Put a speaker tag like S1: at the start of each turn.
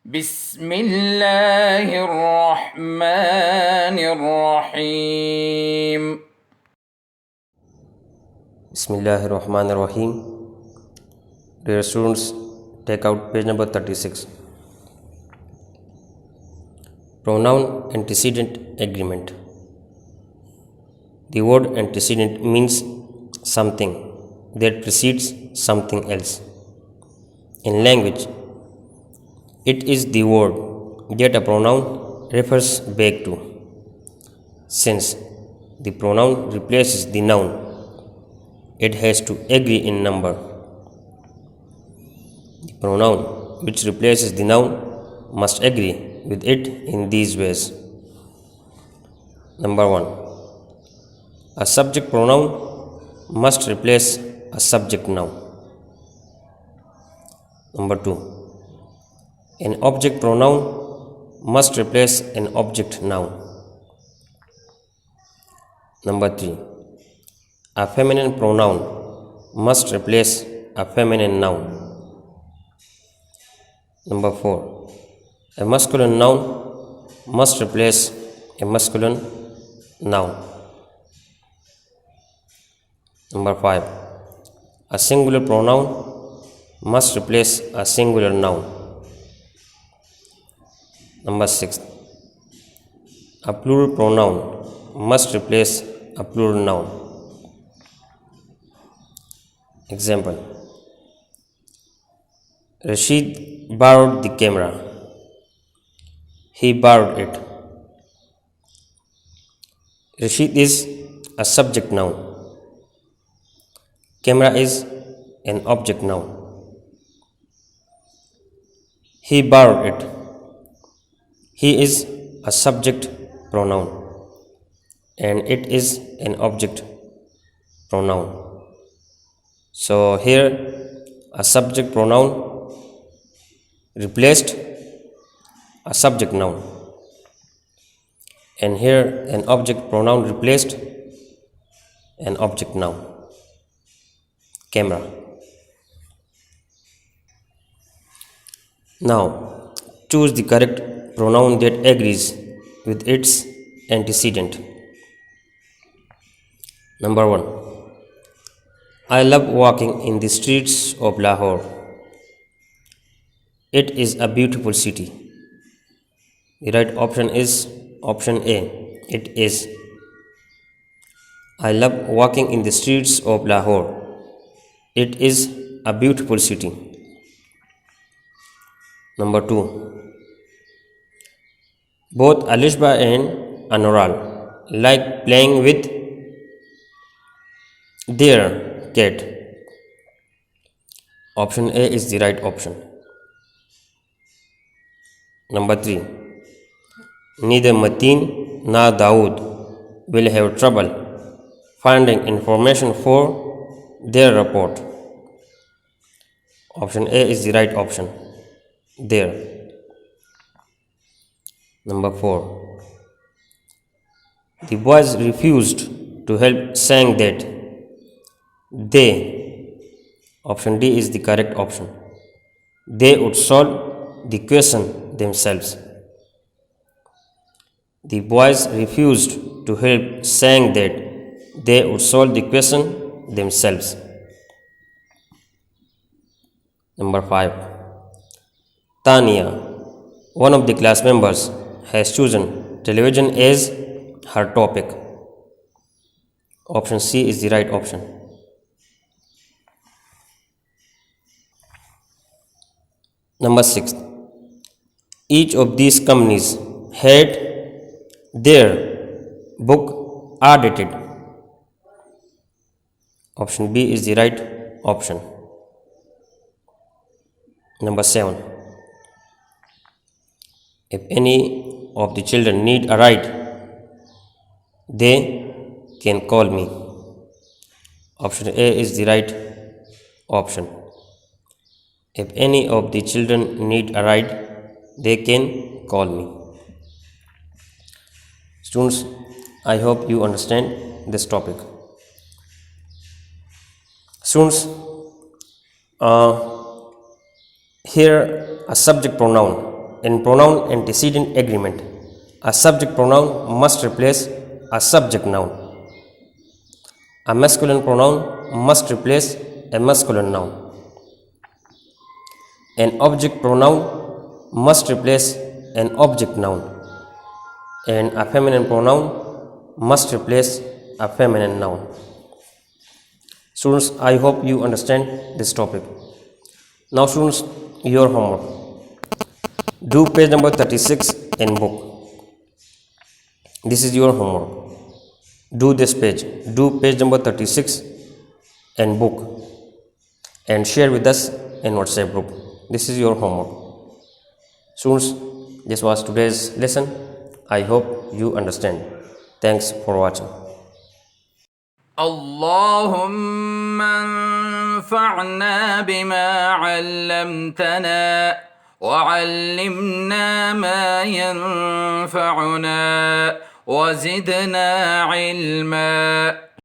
S1: بسم الله الرحمن الرحيم.
S2: Bismillahir Rahmanir Rahim. Dear students, take out page number 36. Pronoun antecedent agreement. The word antecedent means something that precedes something else. In language, it is the word that a pronoun refers back to. Since the pronoun replaces the noun, it has to agree in number. The pronoun which replaces the noun must agree with it in these ways. Number 1. A subject pronoun must replace a subject noun. Number 2. An object pronoun must replace an object noun. Number 3. A feminine pronoun must replace a feminine noun. Number 4. A masculine noun must replace a masculine noun. Number 5. A singular pronoun must replace a singular noun. Number 6. A plural pronoun must replace a plural noun. Example: Rashid borrowed the camera. He borrowed it. Rashid is a subject noun. Camera is an object noun. He borrowed it. He is a subject pronoun and it is an object pronoun. So here a subject pronoun replaced a subject noun, and here an object pronoun replaced an object noun, camera. Now choose the correct pronoun that agrees with its antecedent. Number 1. I love walking in the streets of Lahore. It is a beautiful city. The right option is option A. It is. I love walking in the streets of Lahore. It is a beautiful city. Number 2. Both Alishba and Anural like playing with their cat. Option A is the right option. Number 3. Neither Mateen nor Dawood will have trouble finding information for their report. Option A is the right option. There. Number 4. The boys refused to help, saying that they, option D is the correct option, they would solve the question themselves. The boys refused to help, saying that they would solve the question themselves. Number 5. Tania, one of the class members, has chosen television as her topic. Option C is the right option. Number 6. Each of these companies had their book audited. Option B is the right option. Number 7. If any of the children need a ride, they can call me. Option A is the right option. If any of the children need a ride, they can call me. Students, I hope you understand this topic. Students, here a subject pronoun in pronoun antecedent agreement. A subject pronoun must replace a subject noun. A masculine pronoun must replace a masculine noun. An object pronoun must replace an object noun. And a feminine pronoun must replace a feminine noun. Students, I hope you understand this topic. Now students, your homework. Do page number 36 in book. This is your homework. Do this page. Do page number 36 in book and share with us in WhatsApp group. This is your homework. Students, this was today's lesson. I hope you understand. Thanks for watching.
S1: اللهم انفعنا بما علمتنا وعلمنا ما ينفعنا وزدنا علما.